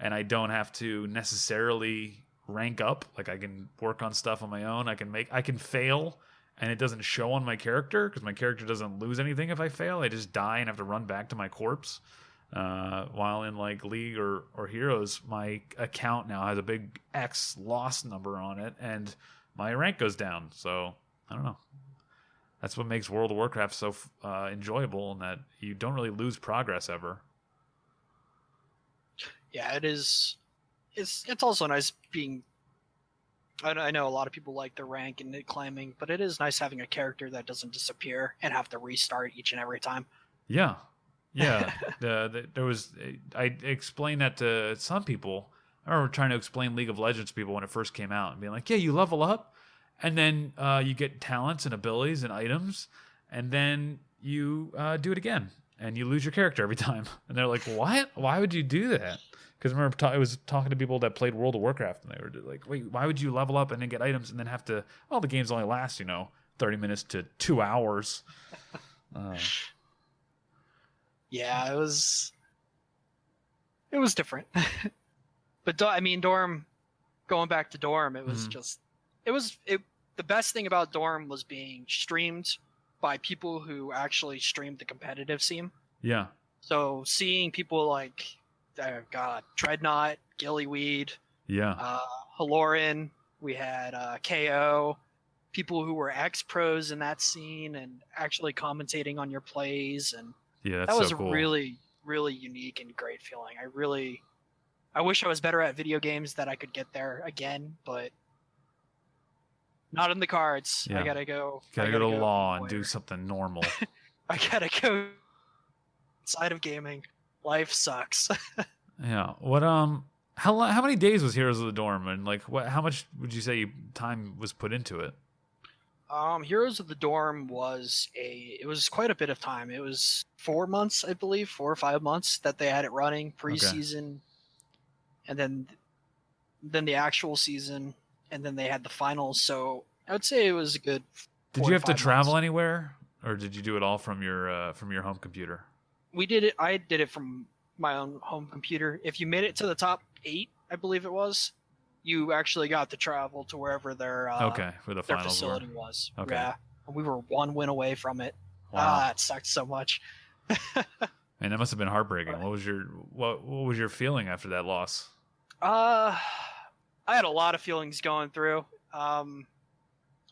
and I don't have to necessarily rank up. I can work on stuff on my own. I can fail, and it doesn't show on my character, because my character doesn't lose anything if I fail. I just die and have to run back to my corpse. While in like League or Heroes, my account now has a big X loss number on it, and my rank goes down. So I don't know. That's what makes World of Warcraft so enjoyable, in that you don't really lose progress ever. Yeah, it is. It's also nice being. I know a lot of people like the rank and climbing, but it is nice having a character that doesn't disappear and have to restart each and every time. Yeah. There was. I explained that to some people. I remember trying to explain League of Legends to people when it first came out, and being like, "Yeah, you level up, and then you get talents and abilities and items, and then you do it again, and you lose your character every time." And they're like, "What? Why would you do that?" Because I remember I was talking to people that played World of Warcraft, and they were like, "Wait, why would you level up and then get items and then have to?" Well, the games only last 30 minutes to 2 hours. Yeah, it was different. But Dorm, going back to Dorm, it was the best thing about Dorm was being streamed by people who actually streamed the competitive scene. Yeah. So seeing people like, Dreadnought, Gillyweed, Haloran, we had KO, people who were ex-pros in that scene and actually commentating on your plays, and that's that was so cool. a really, really unique and great feeling. I wish I was better at video games, that I could get there again, but not in the cards. Yeah. I gotta go. Gotta go to law and do something normal. I gotta go outside of gaming. Life sucks. Yeah. What how many days was Heroes of the Dorm, and like how much would you say time was put into it? Heroes of the Dorm was quite a bit of time. It was 4 months, I believe, 4 or 5 months that they had it running preseason, and then the actual season, and then they had the finals. So I would say it was a good. Did you have to travel anywhere, or did you do it all from your home computer? We did it. I did it from my own home computer. If you made it to the top 8, I believe it was, you actually got to travel to wherever their where the their finals facility were. was. Okay. Yeah, we were 1 win away from it. Wow. It sucked so much. And that must have been heartbreaking. What was your feeling after that loss? I had a lot of feelings going through. I'm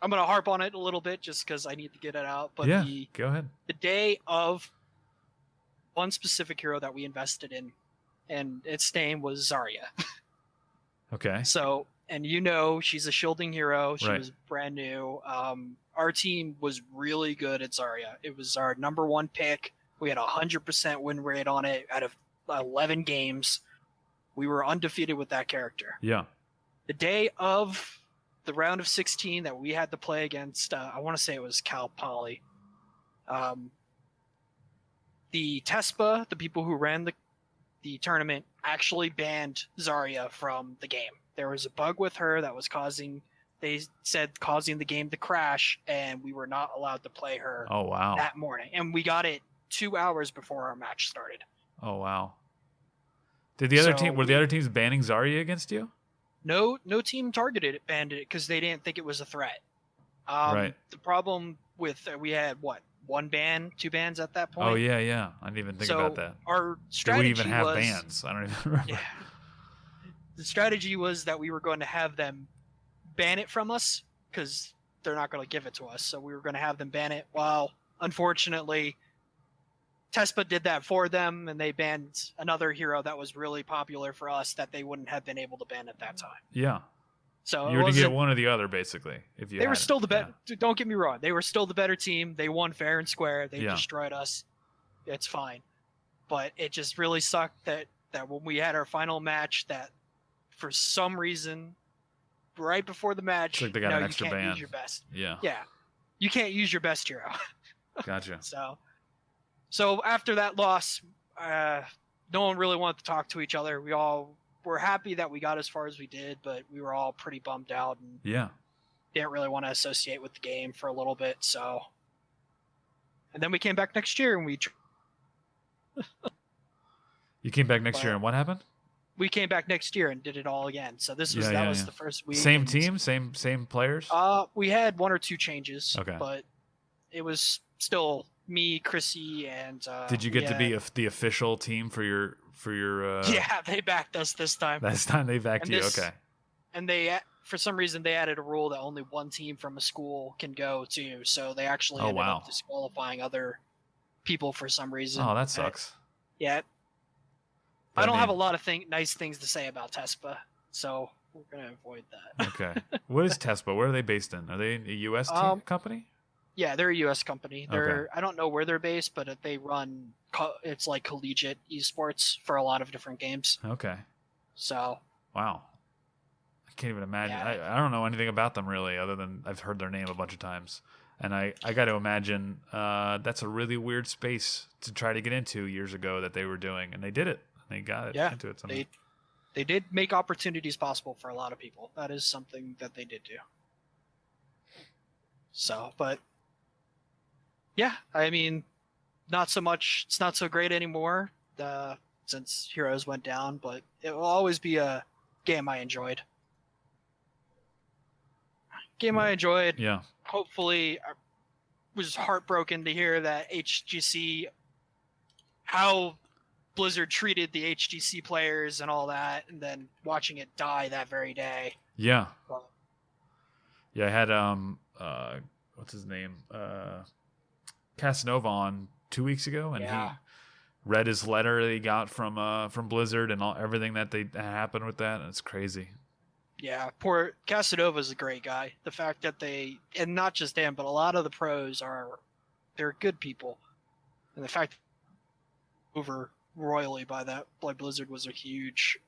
gonna harp on it a little bit just because I need to get it out. But go ahead. The day of one specific hero that we invested in, and its name was Zarya. Okay. So, and she's a shielding hero. She was brand new. Our team was really good at Zarya. It was our number 1 pick. We had 100% win rate on it out of 11 games. We were undefeated with that character. Yeah. The day of the round of 16 that we had to play against, I want to say it was Cal Poly. The TESPA, the people who ran the tournament, actually banned Zarya from the game. There was a bug with her that was causing the game to crash, and we were not allowed to play her that morning. And we got it 2 hours before our match started. Oh, wow. Were the other teams banning Zarya against you? No team banned it because they didn't think it was a threat. The problem with we had 1 ban, 2 bans at that point. Oh yeah. I didn't even think about that. Our strategy Did we even have bans? I don't even remember. Yeah. The strategy was that we were going to have them ban it from us because they're not going to give it to us. So we were going to have them ban it. Well, unfortunately, TESPA did that for them, and they banned another hero that was really popular for us that they wouldn't have been able to ban at that time. Yeah. So you were to get one or the other, basically. They were still the better. Yeah. Don't get me wrong. They were still the better team. They won fair and square. They destroyed us. It's fine. But it just really sucked that when we had our final match, that for some reason, right before the match, like they got an extra you can't ban. use your best. Yeah. Yeah. You can't use your best hero. Gotcha. So after that loss, no one really wanted to talk to each other. We all were happy that we got as far as we did, but we were all pretty bummed out and didn't really want to associate with the game for a little bit. So, and then we came back next year and we. You came back next year and what happened? We came back next year and did it all again. So that was the first week. Same team, same players. We had 1 or 2 changes, but it was still me, Chrissy, and Did you get to be the official team for your yeah, they backed us this time. Last time they backed And you. this- Okay. And they, for some reason, they added a rule that only one team from a school can go to. So they actually ended up disqualifying other people for some reason. Oh, that sucks. Yeah. But I don't have a lot of nice things to say about TESPA, so we're gonna avoid that. Okay. What is TESPA? Where are they based in? Are they a U.S. company? Yeah, they're a U.S. company. They're Okay. I don't know where they're based, but they run it's like collegiate esports for a lot of different games. Okay. So Wow. I can't even imagine. Yeah. I don't know anything about them really, other than I've heard their name a bunch of times. And I got to imagine that's a really weird space to try to get into years ago that they were doing, and they did it. They got it into it somehow. They did make opportunities possible for a lot of people. That is something that they did do. So, but yeah, I mean, not so much. It's not so great anymore since Heroes went down, but it will always be a game I enjoyed. Yeah. Hopefully, I was heartbroken to hear that HGC, how Blizzard treated the HGC players and all that, and then watching it die that very day. Yeah. Well, Yeah, I had what's his name? Casanova on 2 weeks ago, and Yeah. he read his letter that he got from Blizzard and everything that happened with that. And it's crazy. Yeah, poor Casanova's a great guy. The fact that and not just him, but a lot of the pros they're good people. And the fact over royally by Blizzard was a huge,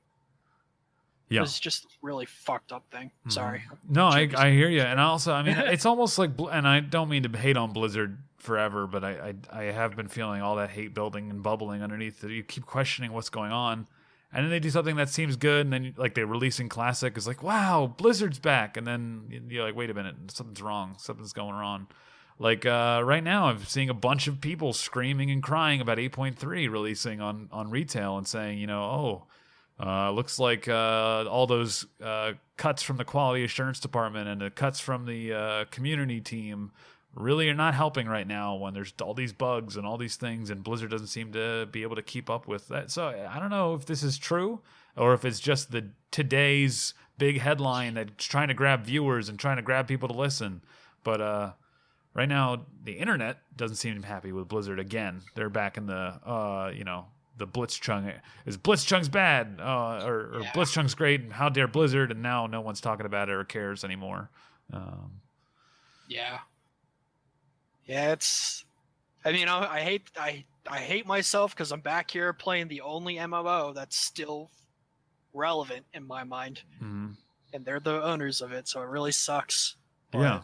Yeah. it was just a really fucked up thing. Mhm. Sorry. No, I hear you. And also, I mean, it's almost like, and I don't mean to hate on Blizzard forever, but I have been feeling all that hate building and bubbling underneath that you keep questioning what's going on. And then they do something that seems good, and then like they're releasing Classic, it's like, wow, Blizzard's back. And then you're like, wait a minute, something's wrong. Something's going on. Like right now, I'm seeing a bunch of people screaming and crying about 8.3 releasing on retail and saying, looks like all those cuts from the quality assurance department and the cuts from the community team really are not helping right now when there's all these bugs and all these things, and Blizzard doesn't seem to be able to keep up with that. So I don't know if this is true or if it's just today's big headline that's trying to grab viewers and trying to grab people to listen. But right now, the internet doesn't seem happy with Blizzard again. They're back in the Blitzchung. Is Blitzchung's bad? Or Yeah. Blitzchung's great, and how dare Blizzard? And now no one's talking about it or cares anymore. Yeah. Yeah, it's. I mean, I hate myself because I'm back here playing the only MMO that's still relevant in my mind, Mhm. and they're the owners of it, so it really sucks. Yeah.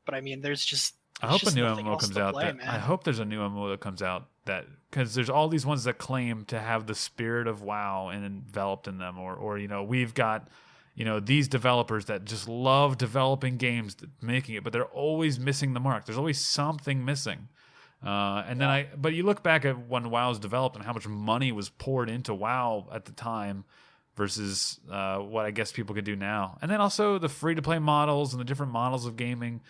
But I mean, there's just. I hope a just new nothing MMO else comes to out. play, man. I hope there's a new MMO that comes out because there's all these ones that claim to have the spirit of WoW and enveloped in them, or we've got these developers that just love developing games, making it, but they're always missing the mark. There's always something missing. But you look back at when WoW was developed and how much money was poured into WoW at the time versus what I guess people could do now. And then also the free-to-play models and the different models of gaming.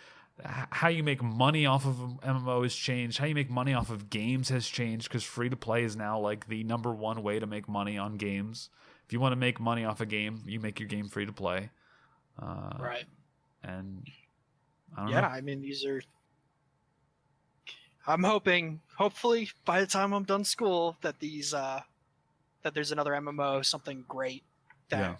How you make money off of MMO has changed. How you make money off of games has changed because free-to-play is now like the number one way to make money on games. If you want to make money off a game, you make your game free-to-play. Right. And I don't Yeah, know. I mean, I'm hopefully by the time I'm done school that that there's another MMO, something great that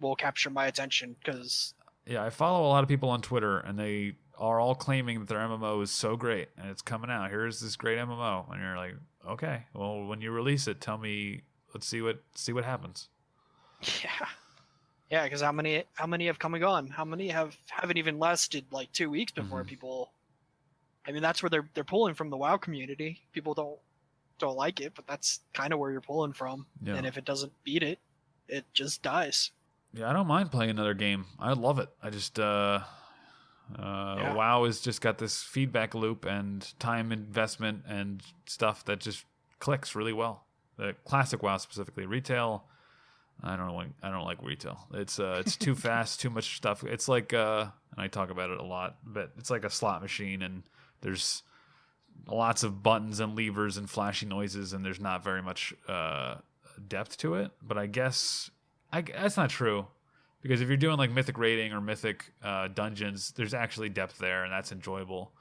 will capture my attention because. Yeah, I follow a lot of people on Twitter, and they are all claiming that their MMO is so great, and it's coming out. Here's this great MMO, and you're like, okay, well, when you release it, tell me. Let's see what happens. Yeah, because how many have come and gone? How many haven't even lasted like 2 weeks before Mhm. people? I mean, that's where they're pulling from the WoW community. People don't like it, but that's kind of where you're pulling from. Yeah. And if it doesn't beat it, it just dies. Yeah, I don't mind playing another game. I love it. I just WoW has just got this feedback loop and time investment and stuff that just clicks really well. The classic WoW specifically, retail. I don't like retail. It's too fast, too much stuff. It's like and I talk about it a lot, but it's like a slot machine, and there's lots of buttons and levers and flashy noises, and there's not very much depth to it. But I guess that's not true, because if you're doing like mythic raiding or mythic dungeons, there's actually depth there, and that's enjoyable.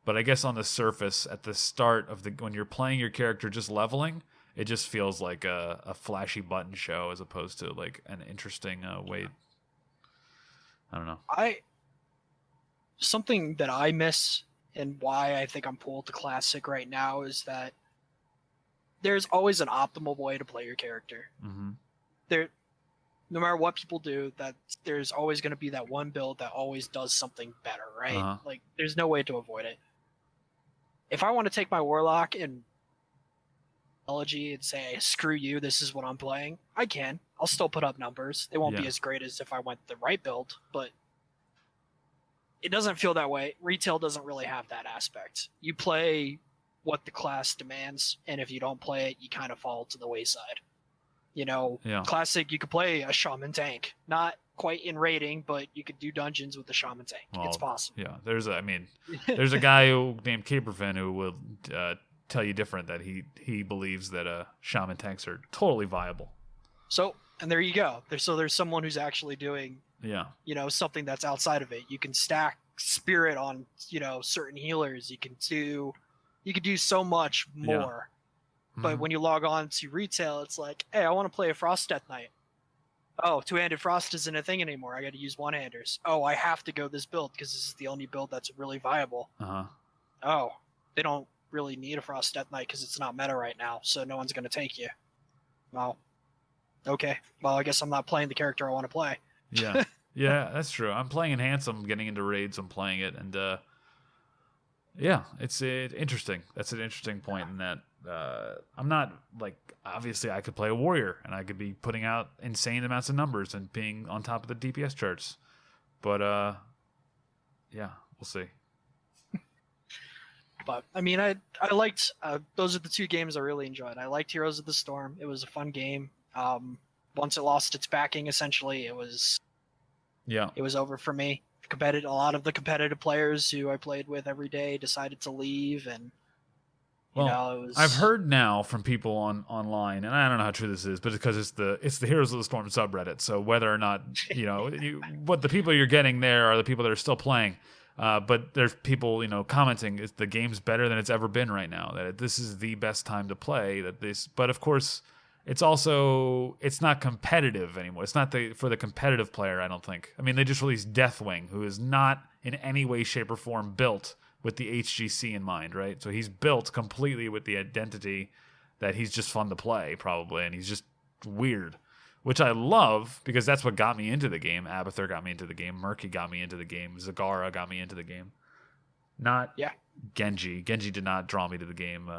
But I guess on the surface, at the start of when you're playing your character just leveling, it just feels like a flashy button show as opposed to like an interesting way. I don't know. Something that I miss and why I think I'm pulled to Classic right now is that there's always an optimal way to play your character. Mm-hmm. No matter what people do, that there's always going to be that one build that always does something better, right? Uh-huh. Like, there's no way to avoid it. If I want to take my Warlock and and say, screw you, this is what I'm playing, I can. I'll still put up numbers. They won't be as great as if I went the right build, but it doesn't feel that way. Retail doesn't really have that aspect. You play what the class demands, and if you don't play it, you kind of fall to the wayside. Classic, you could play a shaman tank. Not quite in raiding, but you could do dungeons with the shaman tank. Well, it's possible. Yeah, there's a guy named Caperfin who will tell you different, that he believes that shaman tanks are totally viable. So, and there you go. There's someone who's actually doing something that's outside of it. You can stack spirit on certain healers. You can do so much more. But when you log on to retail, it's like, hey, I want to play a Frost Death Knight. Oh, two-handed Frost isn't a thing anymore. I got to use one-handers. Oh, I have to go this build because this is the only build that's really viable. Uh-huh. Oh, they don't really need a Frost Death Knight because it's not meta right now, so no one's going to take you. Well, okay. Well, I guess I'm not playing the character I want to play. Yeah. Yeah, that's true. I'm playing in Handsome, getting into raids, I'm playing it, and it's interesting. That's an interesting point in that I'm not, like, obviously I could play a warrior and I could be putting out insane amounts of numbers and being on top of the DPS charts. But we'll see. But I mean, I liked those are the two games I really enjoyed. I liked Heroes of the Storm. It was a fun game. Once it lost its backing, essentially, it was over for me. A lot of the competitive players who I played with every day decided to leave, and I've heard now from people online, and I don't know how true this is, but because it's the Heroes of the Storm subreddit, so whether or not what the people you're getting there are the people that are still playing, but there's people commenting the game's better than it's ever been right now, that this is the best time to play, but of course it's not competitive anymore. It's not for the competitive player, I don't think. I mean, they just released Deathwing, who is not in any way, shape, or form built with the HGC in mind, right? So he's built completely with the identity that he's just fun to play, probably, and he's just weird, which I love because that's what got me into the game. Abathur got me into the game. Murky got me into the game. Zagara got me into the game. Not Genji. Genji did not draw me to the game.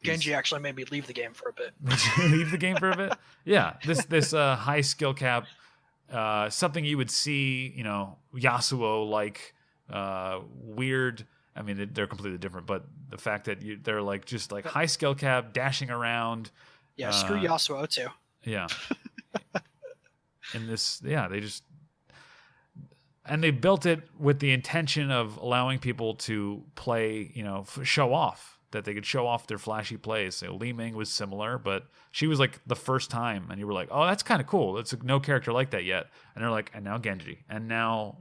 Genji actually made me leave the game for a bit. Leave the game for a bit? Yeah. This high skill cap, something you would see, Yasuo like, weird. I mean, they're completely different, but the fact that they're like just like high skill cap, dashing around. Yeah, screw Yasuo too. Yeah. And they built it with the intention of allowing people to play, show off. That they could show off their flashy plays. So Li Ming was similar, but she was like the first time, and you were like, "Oh, that's kind of cool. It's no character like that yet." And they're like, and now Genji, and now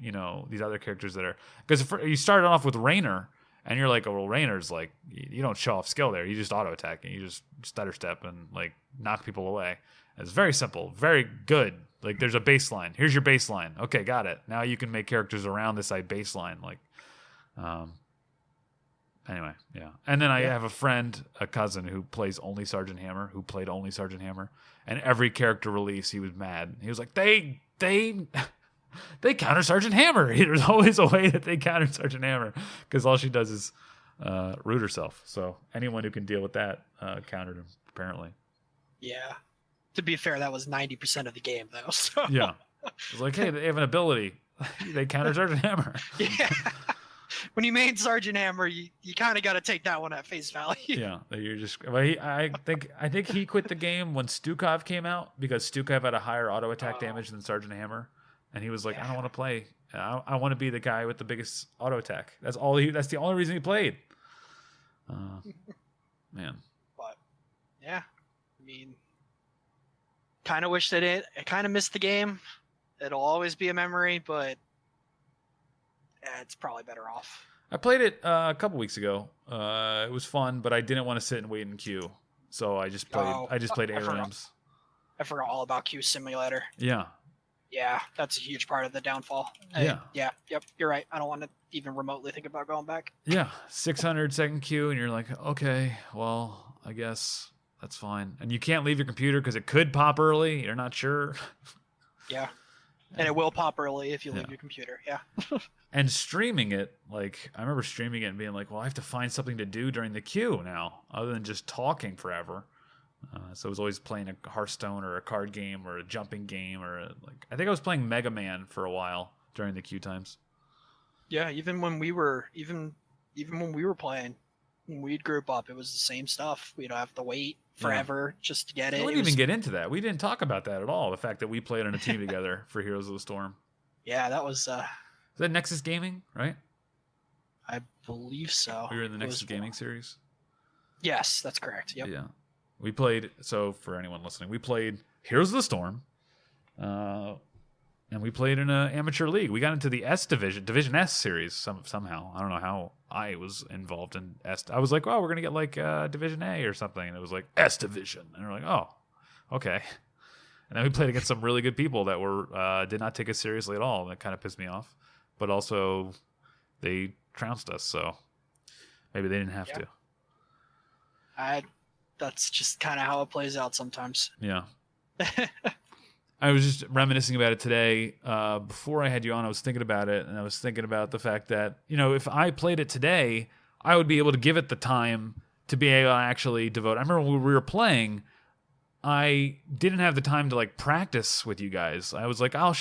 these other characters that are, because you started off with Raynor, and you're like, "Oh, well, Raynor's like you don't show off skill there. You just auto attack and you just stutter step and like knock people away." And it's very simple, very good. Like there's a baseline. Here's your baseline. Okay, got it. Now you can make characters around this baseline, like. Anyway, yeah. And then I have a cousin who plays only Sergeant Hammer, who played only Sergeant Hammer, and every character release he was mad. He was like, they counter Sergeant Hammer. There's always a way that they counter Sergeant Hammer because all she does is root herself. So anyone who can deal with that countered him, apparently. Yeah. To be fair, that was 90% of the game, though. So. Yeah. It's like, hey, they have an ability. They counter Sergeant Hammer. Yeah. When you main Sergeant Hammer, you kind of got to take that one at face value. Yeah, you're just. Well, I think he quit the game when Stukov came out because Stukov had a higher auto attack damage than Sergeant Hammer, and he was like, I don't want to play. I want to be the guy with the biggest auto attack. That's all. That's the only reason he played. Man. But yeah, I mean, kind of wish that I kind of missed the game. It'll always be a memory, but it's probably better off. I played it a couple weeks ago. It was fun, but I didn't want to sit and wait in queue, so I just played. I just played ARAMs. I forgot all about Queue Simulator. Yeah. Yeah, that's a huge part of the downfall. Yep, you're right. I don't want to even remotely think about going back. Yeah, 600-second queue, and you're like, okay, well, I guess that's fine. And you can't leave your computer because it could pop early. You're not sure. Yeah, and it will pop early if you leave your computer. Yeah. And streaming it, like, I remember streaming it and being like, well, I have to find something to do during the queue now, other than just talking forever. So I was always playing a Hearthstone or a card game or a jumping game I think I was playing Mega Man for a while during the queue times. Yeah, even when we were playing, when we'd group up, it was the same stuff. We'd have to wait forever just to get it. We didn't even get into that. We didn't talk about that at all. The fact that we played on a team together for Heroes of the Storm. Yeah, that was. Is that Nexus Gaming, right? I believe so. We were in the Nexus Gaming series. Yes, that's correct. Yep. Yeah. We played, so for anyone listening, we played Heroes of the Storm, and we played in an amateur league. We got into the S Division, Division S series somehow. I don't know how I was involved in S. I was like, oh, we're going to get like Division A or something, and it was like S Division. And we're like, oh, okay. And then we played against some really good people that were did not take us seriously at all, and that kind of pissed me off. But also, they trounced us, so maybe they didn't have to. That's just kind of how it plays out sometimes. Yeah. I was just reminiscing about it today. Before I had you on, I was thinking about it, and I was thinking about the fact that, if I played it today, I would be able to give it the time to be able to actually devote. I remember when we were playing, I didn't have the time to like practice with you guys. I was like, I'll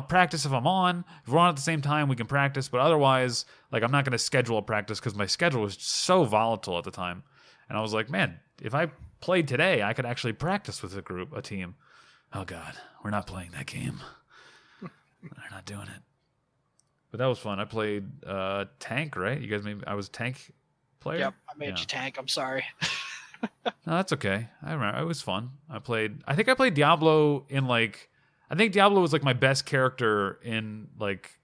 practice if I'm on. If we're on at the same time, we can practice. But otherwise, like, I'm not going to schedule a practice because my schedule was so volatile at the time. And I was like, man, if I played today, I could actually practice with a team. Oh, God, we're not playing that game. We're not doing it. But that was fun. I played tank, right? You guys I was tank player? Yep, I made you tank. I'm sorry. No, that's okay. I remember. It was fun. I think I played Diablo I think Diablo was like my best character in like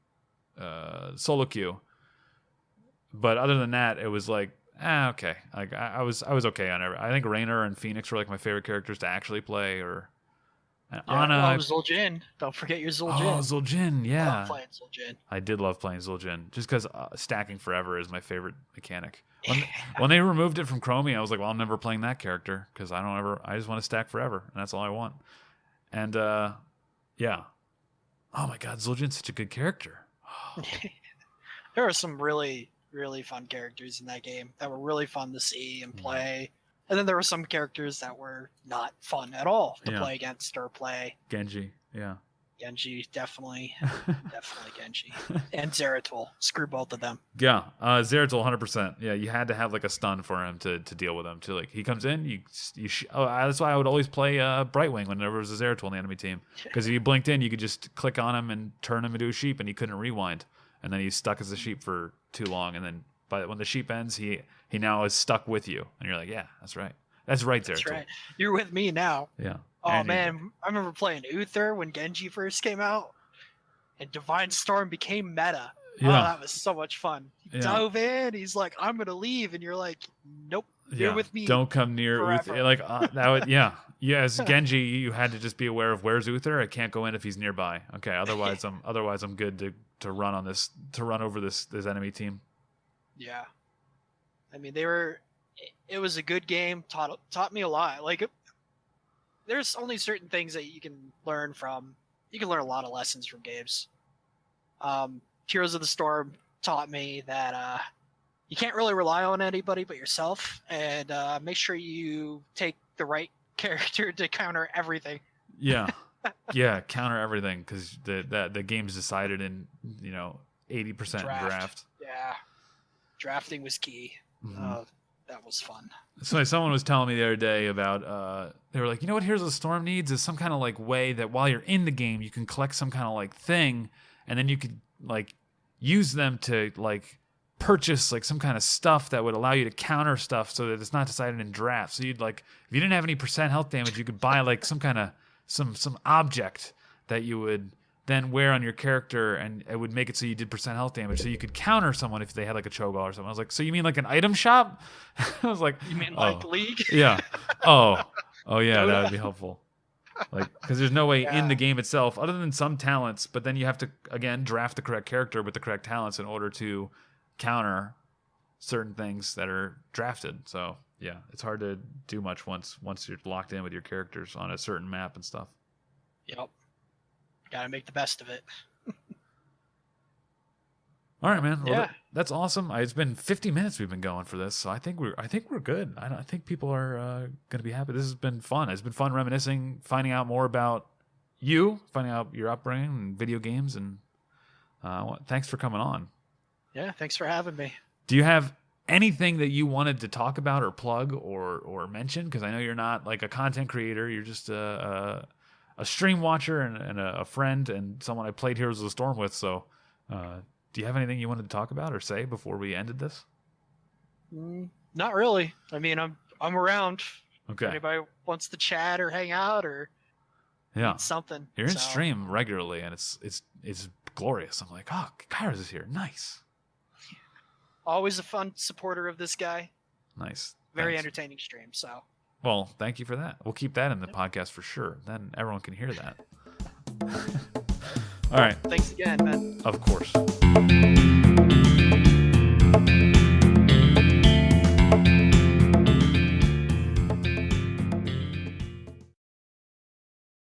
solo queue. But other than that, it was like, okay. Like I was okay on every. I think Raynor and Phoenix were like my favorite characters to actually play. Ana. Zul'jin. Don't forget your Zul'jin. Oh, Zul'jin, yeah. I love playing Zul'jin. I did love playing Zul'jin, just because stacking forever is my favorite mechanic. When they removed it from Chromie, I was like, well, I'm never playing that character because I just want to stack forever, and that's all I want. And yeah. Oh my God, Zul'jin's such a good character. There are some really, really fun characters in that game that were really fun to see and play. And then there were some characters that were not fun at all to play against or play. Genji, yeah. Genji, definitely Genji. And Zeratul. Screw both of them. Yeah, Zeratul, 100%. Yeah, you had to have like a stun for him to deal with him. To like, he comes in, that's why I would always play Brightwing whenever there was a Zeratul on the enemy team. Because if you blinked in, you could just click on him and turn him into a sheep, and he couldn't rewind. And then he's stuck as a sheep for too long, and then when the sheep ends, he now is stuck with you, and you're like, yeah, that's right, Zeratul. That's right. You're with me now. Yeah. Oh man, I remember playing Uther when Genji first came out, and Divine Storm became meta. Yeah. Oh, that was so much fun. He dove in. He's like, "I'm gonna leave," and you're like, "Nope, you're with me. Don't come near Uther." Like that would, yeah. As Genji, you had to just be aware of where's Uther. I can't go in if he's nearby. Okay, otherwise I'm good to run on this over this enemy team. Yeah, I mean it was a good game. Taught me a lot. Like, there's only certain things that you can learn from. You can learn a lot of lessons from games. Heroes of the Storm taught me that you can't really rely on anybody but yourself, and make sure you take the right character to counter everything. Yeah, counter everything, because the game's decided in 80% draft. Yeah, drafting was key. Mm-hmm. That was fun. So someone was telling me the other day about they were like, what Heroes of the Storm needs is some kind of like way that while you're in the game you can collect some kind of like thing, and then you could like use them to like purchase like some kind of stuff that would allow you to counter stuff so that it's not decided in draft. So you'd like, if you didn't have any percent health damage, you could buy like some kind of some object that you would then wear on your character, and it would make it so you did percent health damage, so you could counter someone if they had like a cho'gall or something. I was like, so you mean like an item shop? I was like, You mean like League? yeah. Oh yeah, that would be helpful. Like, because there's no way in the game itself, other than some talents, but then you have to again draft the correct character with the correct talents in order to counter certain things that are drafted. So yeah, it's hard to do much once you're locked in with your characters on a certain map and stuff. Yep. Gotta make the best of it. All right, man. Well, Yeah. That's awesome. It's been 50 minutes we've been going for this, so I think we're good. I think people are going to be happy. This has been fun. It's been fun reminiscing, finding out more about you, finding out your upbringing and video games, and thanks for coming on. Yeah, thanks for having me. Do you have anything that you wanted to talk about or plug or mention? Because I know you're not like a content creator. You're just a stream watcher and a friend and someone I played Heroes of the Storm with. So do you have anything you wanted to talk about or say before we ended this? Not really. I mean, I'm around. Okay. If anybody wants to chat or hang out or eat something. You're in stream regularly, and it's glorious. I'm like, oh, Kirose is here. Nice. Always a fun supporter of this guy. Nice. Very Thanks. entertaining stream. So. Well, thank you for that. We'll keep that in the podcast for sure. Then everyone can hear that. All right. Thanks again, man. Of course.